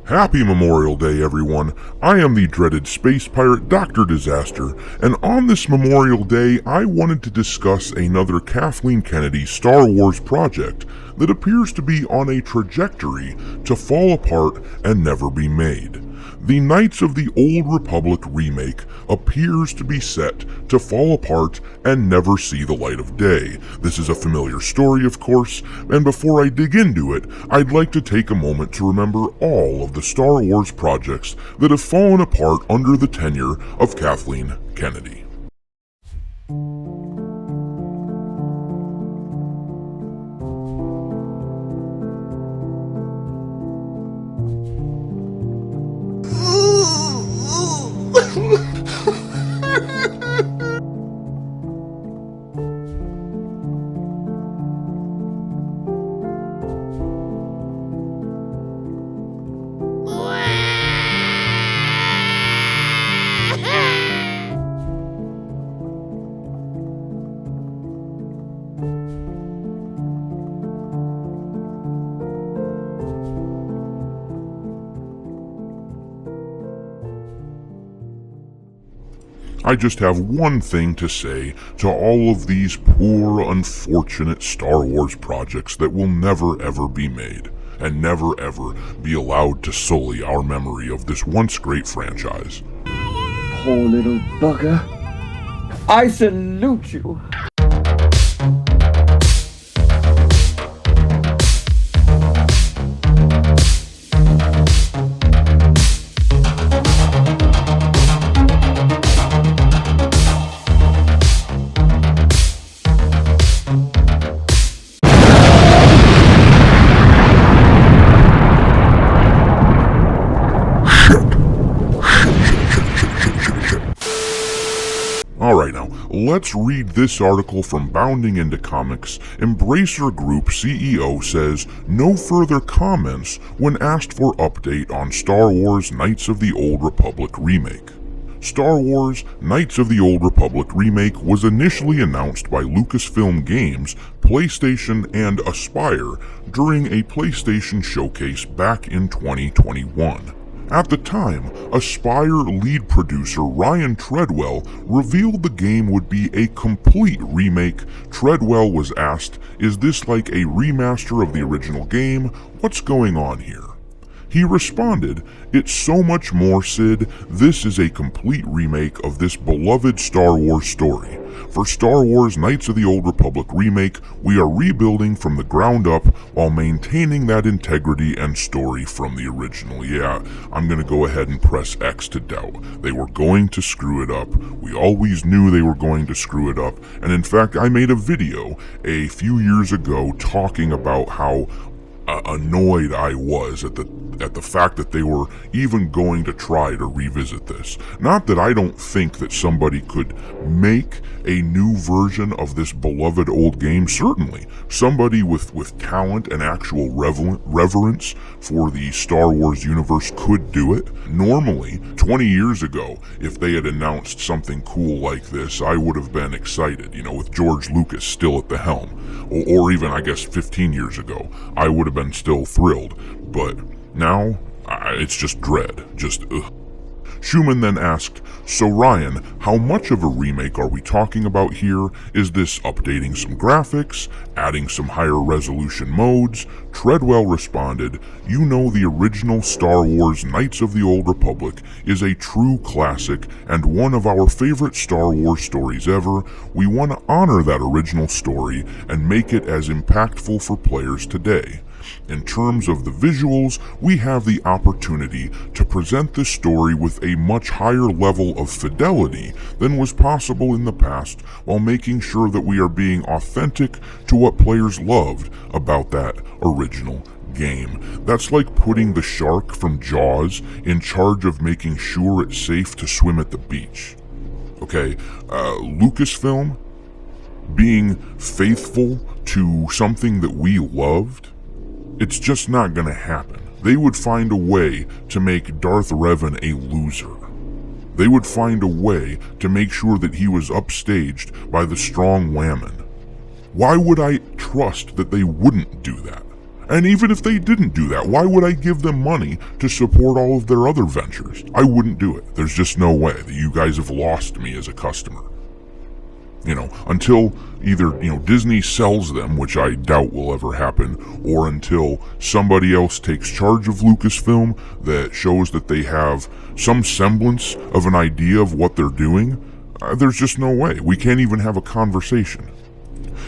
Happy Memorial Day, everyone. I am the dreaded space pirate Dr. Disaster, and on this Memorial Day, I wanted to discuss another Kathleen Kennedy Star Wars project that appears to be on a trajectory to fall apart and never be made. The Knights of the Old Republic remake appears to be set to fall apart and never see the light of day. This is a familiar story, of course, and before I dig into it, I'd like to take a moment to remember all of the Star Wars projects that have fallen apart under the tenure of Kathleen Kennedy. I just have one thing to say to all of these poor, unfortunate Star Wars projects that will never ever be made, and never ever be allowed to sully our memory of this once great franchise. Poor little bugger. I salute you. Alright now, let's read this article from Bounding Into Comics. Embracer Group CEO says no further comments when asked for update on Star Wars Knights of the Old Republic remake. Star Wars Knights of the Old Republic remake was initially announced by Lucasfilm Games, PlayStation, and Aspyr during a PlayStation showcase back in 2021. At the time, Aspyr lead producer Ryan Treadwell revealed the game would be a complete remake. Treadwell was asked, "Is this like a remaster of the original game? What's going on here?" He responded, "It's so much more, Sid. This is a complete remake of this beloved Star Wars story. For Star Wars Knights of the Old Republic remake, we are rebuilding from the ground up while maintaining that integrity and story from the original." Yeah, I'm gonna go ahead and press X to doubt. They were going to screw it up. We always knew they were going to screw it up. And in fact, I made a video a few years ago talking about how annoyed I was at the fact that they were even going to try to revisit this. Not that I don't think that somebody could make a new version of this beloved old game. Certainly, somebody with talent and actual reverence for the Star Wars universe could do it. Normally, 20 years ago, if they had announced something cool like this, I would have been excited, with George Lucas still at the helm. Or even, I guess, 15 years ago, I would have been still thrilled. But now, it's just dread. Just ugh. Schumann then asked, "So Ryan, how much of a remake are we talking about here? Is this updating some graphics, adding some higher resolution modes?" Treadwell responded, "The original Star Wars Knights of the Old Republic is a true classic and one of our favorite Star Wars stories ever. We want to honor that original story and make it as impactful for players today. In terms of the visuals, we have the opportunity to present this story with a much higher level of fidelity than was possible in the past, while making sure that we are being authentic to what players loved about that original game." That's like putting the shark from Jaws in charge of making sure it's safe to swim at the beach. Okay, Lucasfilm being faithful to something that we loved, it's just not gonna happen. They would find a way to make Darth Revan a loser. They would find a way to make sure that he was upstaged by the strong whammon. Why would I trust that they wouldn't do that? And even if they didn't do that, why would I give them money to support all of their other ventures? I wouldn't do it. There's just no way. That you guys have lost me as a customer. Until either, Disney sells them, which I doubt will ever happen, or until somebody else takes charge of Lucasfilm that shows that they have some semblance of an idea of what they're doing, there's just no way. We can't even have a conversation.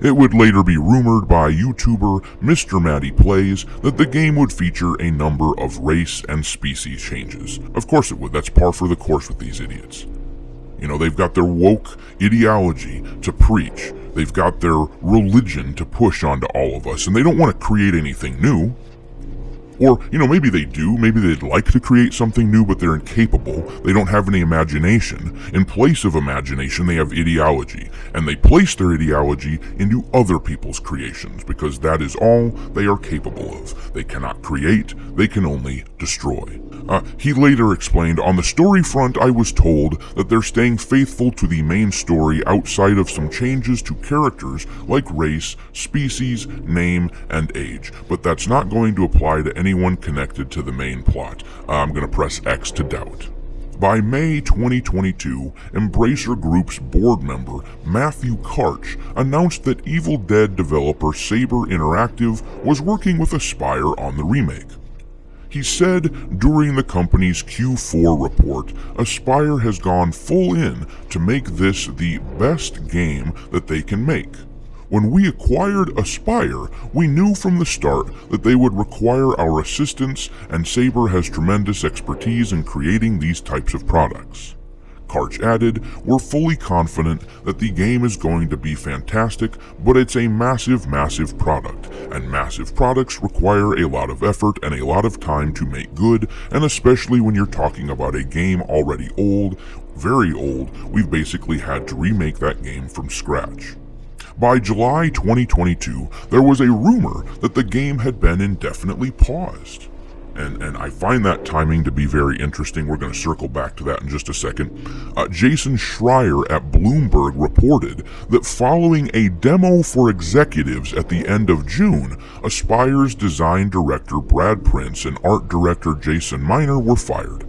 It would later be rumored by YouTuber Mr. Matty Plays that the game would feature a number of race and species changes. Of course it would. That's par for the course with these idiots. They've got their woke ideology to preach. They've got their religion to push onto all of us, and they don't want to create anything new. Or, maybe they do. Maybe they'd like to create something new, but they're incapable. They don't have any imagination. In place of imagination, they have ideology. And they place their ideology into other people's creations, because that is all they are capable of. They cannot create, they can only destroy. He later explained, on the story front, I was told that they're staying faithful to the main story outside of some changes to characters like race, species, name, and age. But that's not going to apply to anyone connected to the main plot. I'm going to press X to doubt. By May 2022, Embracer Group's board member Matthew Karch announced that Evil Dead developer Saber Interactive was working with Aspyr on the remake. He said during the company's Q4 report, Aspyr has gone full in to make this the best game that they can make. When we acquired Aspyr, we knew from the start that they would require our assistance, and Saber has tremendous expertise in creating these types of products. Karch added, we're fully confident that the game is going to be fantastic, but it's a massive, massive product, and massive products require a lot of effort and a lot of time to make good, and especially when you're talking about a game already old, very old, we've basically had to remake that game from scratch. By July 2022, there was a rumor that the game had been indefinitely paused. And I find that timing to be very interesting. We're going to circle back to that in just a second. Jason Schreier at Bloomberg reported that following a demo for executives at the end of June, Aspyr's design director Brad Prince and art director Jason Miner were fired.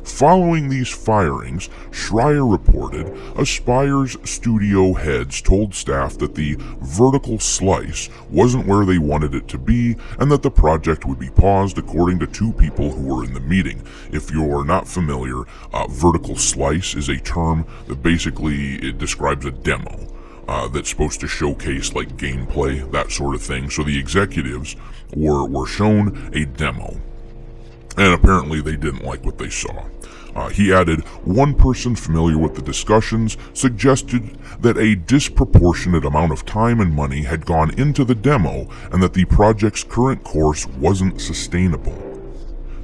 Following these firings, Schreier reported, Aspyr's studio heads told staff that the vertical slice wasn't where they wanted it to be, and that the project would be paused, according to two people who were in the meeting. If you're not familiar, vertical slice is a term that basically it describes a demo. That's supposed to showcase like gameplay, that sort of thing. So the executives were shown a demo, and apparently they didn't like what they saw. He added, one person familiar with the discussions suggested that a disproportionate amount of time and money had gone into the demo and that the project's current course wasn't sustainable.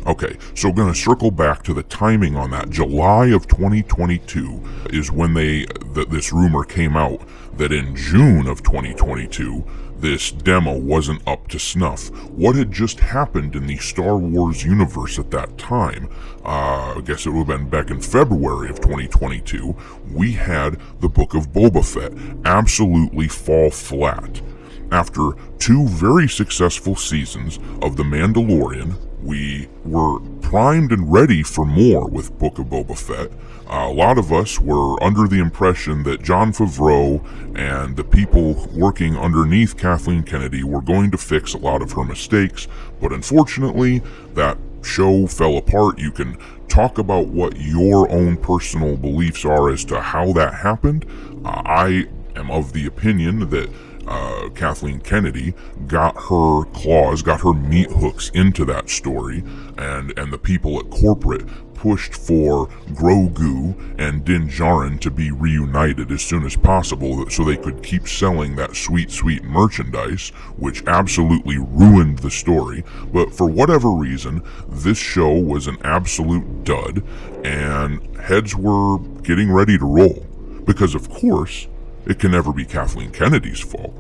Okay, so we're going to circle back to the timing on that. July of 2022 is when this rumor came out that in June of 2022, this demo wasn't up to snuff. What had just happened in the Star Wars universe at that time, I guess it would have been back in February of 2022, we had the Book of Boba Fett absolutely fall flat. After two very successful seasons of The Mandalorian, we were primed and ready for more with Book of Boba Fett. A lot of us were under the impression that Jon Favreau and the people working underneath Kathleen Kennedy were going to fix a lot of her mistakes, but unfortunately, that show fell apart. You can talk about what your own personal beliefs are as to how that happened. I am of the opinion that Kathleen Kennedy got her claws, got her meat hooks into that story, and the people at corporate pushed for Grogu and Din Djarin to be reunited as soon as possible so they could keep selling that sweet, sweet merchandise, which absolutely ruined the story. But for whatever reason, this show was an absolute dud, and heads were getting ready to roll. Because of course, it can never be Kathleen Kennedy's fault.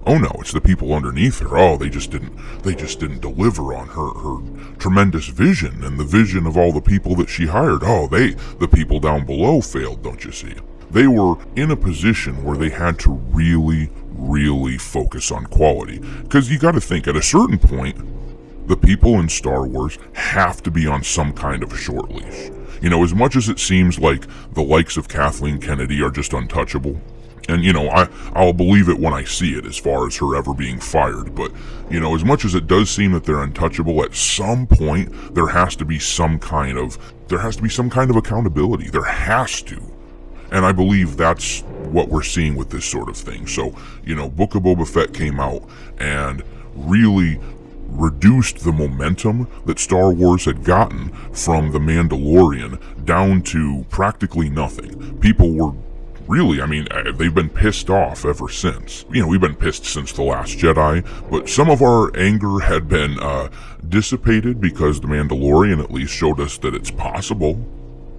Oh no, it's the people underneath her. Oh, they just didn't deliver on her tremendous vision and the vision of all the people that she hired. Oh, the people down below failed, don't you see? They were in a position where they had to really, really focus on quality. Because you gotta think, at a certain point, The people in Star Wars have to be on some kind of short leash. You know, as much as it seems like the likes of Kathleen Kennedy are just untouchable, and, you know, I'll believe it when I see it as far as her ever being fired. But, you know, as much as it does seem that they're untouchable, at some point there has to be some kind of accountability. There has to. And I believe that's what we're seeing with this sort of thing. So, you know, Book of Boba Fett came out and really reduced the momentum that Star Wars had gotten from The Mandalorian down to practically nothing. People were really, I mean, they've been pissed off ever since. You know, we've been pissed since The Last Jedi, but some of our anger had been dissipated because The Mandalorian at least showed us that it's possible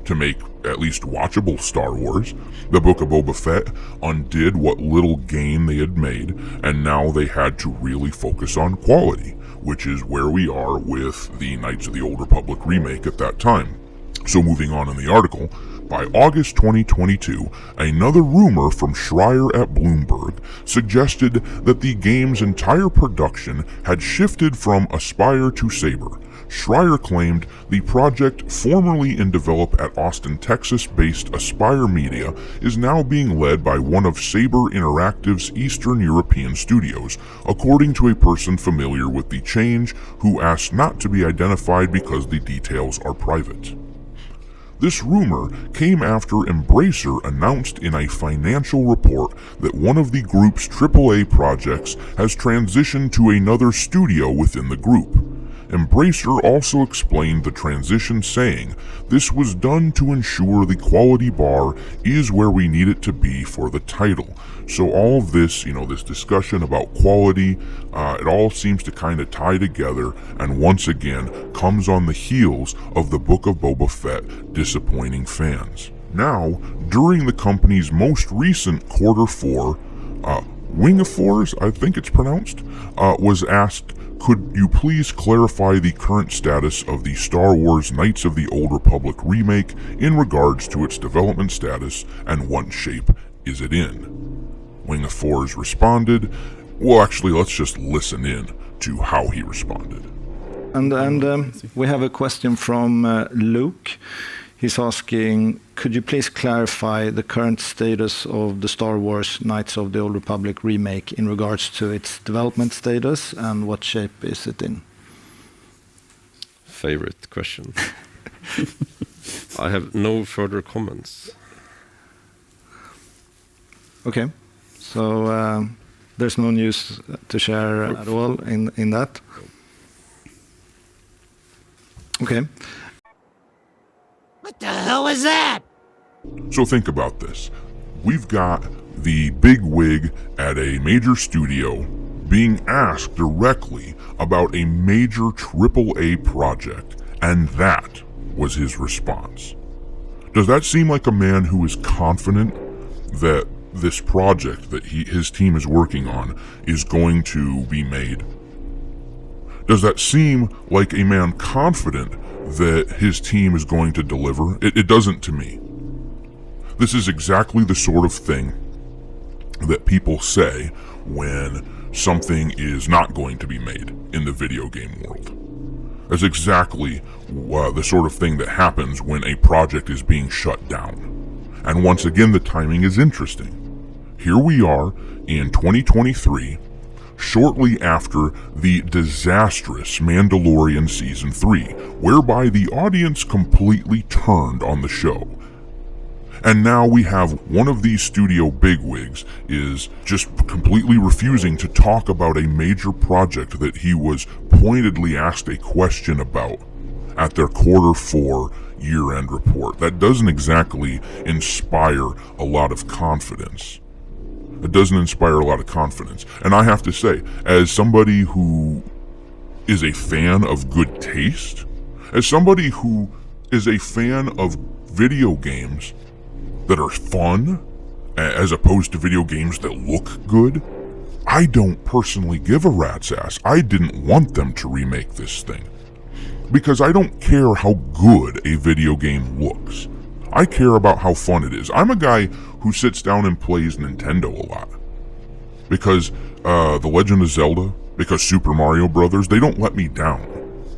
to make at least watchable Star Wars. The Book of Boba Fett undid what little gain they had made, and now they had to really focus on quality, which is where we are with the Knights of the Old Republic remake at that time. So moving on in the article, by August 2022, another rumor from Schreier at Bloomberg suggested that the game's entire production had shifted from Aspire to Saber. Schreier claimed the project, formerly in develop at Austin, Texas-based Aspire Media, is now being led by one of Saber Interactive's Eastern European studios, according to a person familiar with the change who asked not to be identified because the details are private. This rumor came after Embracer announced in a financial report that one of the group's AAA projects has transitioned to another studio within the group. Embracer also explained the transition, saying, "This was done to ensure the quality bar is where we need it to be for the title." So all of this, you know, this discussion about quality, it all seems to kind of tie together, and once again comes on the heels of the Book of Boba Fett disappointing fans. Now, during the company's most recent Q4, Wingafors, I think it's pronounced, was asked, "Could you please clarify the current status of the Star Wars Knights of the Old Republic remake in regards to its development status and what shape is it in?" Wingafors responded, well, actually, let's just listen in to how he responded. And we have a question from Luke. He's asking, could you please clarify the current status of the Star Wars Knights of the Old Republic remake in regards to its development status and what shape is it in? Favorite question. I have no further comments. Okay, so there's no news to share at all in that? Okay. What the hell was that? So think about this. We've got the big wig at a major studio being asked directly about a major AAA project, and that was his response. Does that seem like a man who is confident that this project that his team is working on is going to be made? Does that seem like a man confident that his team is going to deliver? It doesn't to me. This is exactly the sort of thing that people say when something is not going to be made in the video game world. That's exactly the sort of thing that happens when a project is being shut down. And once again, the timing is interesting. Here we are in 2023, shortly after the disastrous Mandalorian Season 3, whereby the audience completely turned on the show. And now we have one of these studio bigwigs is just completely refusing to talk about a major project that he was pointedly asked a question about at their Q4 year-end report. That doesn't exactly inspire a lot of confidence. It doesn't inspire a lot of confidence. And I have to say, as somebody who is a fan of good taste, as somebody who is a fan of video games that are fun, as opposed to video games that look good, I don't personally give a rat's ass. I didn't want them to remake this thing, because I don't care how good a video game looks. I care about how fun it is. I'm a guy who sits down and plays Nintendo a lot, because The Legend of Zelda, because Super Mario Brothers, they don't let me down.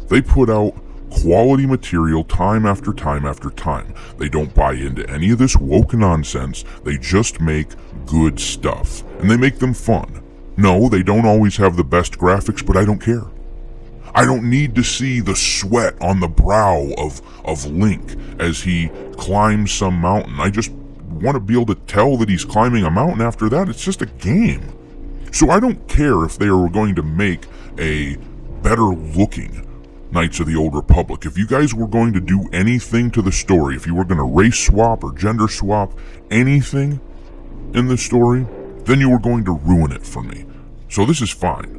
They put out quality material time after time after time. They don't buy into any of this woke nonsense. They just make good stuff. And they make them fun. No, they don't always have the best graphics, but I don't care. I don't need to see the sweat on the brow of Link as he climbs some mountain. I just want to be able to tell that he's climbing a mountain after that. It's just a game. So I don't care if they are going to make a better looking Knights of the Old Republic. If you guys were going to do anything to the story, if you were going to race swap or gender swap anything in the story, then you were going to ruin it for me. So this is fine.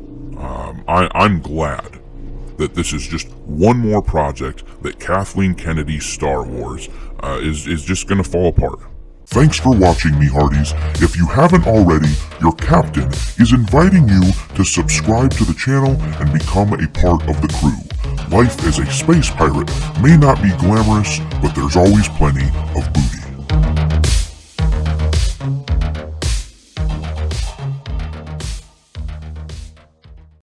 I'm glad that this is just one more project that Kathleen Kennedy's Star Wars is just going to fall apart. Thanks for watching, me hearties. If you haven't already, your captain is inviting you to subscribe to the channel and become a part of the crew. Life as a space pirate may not be glamorous, but there's always plenty of booty.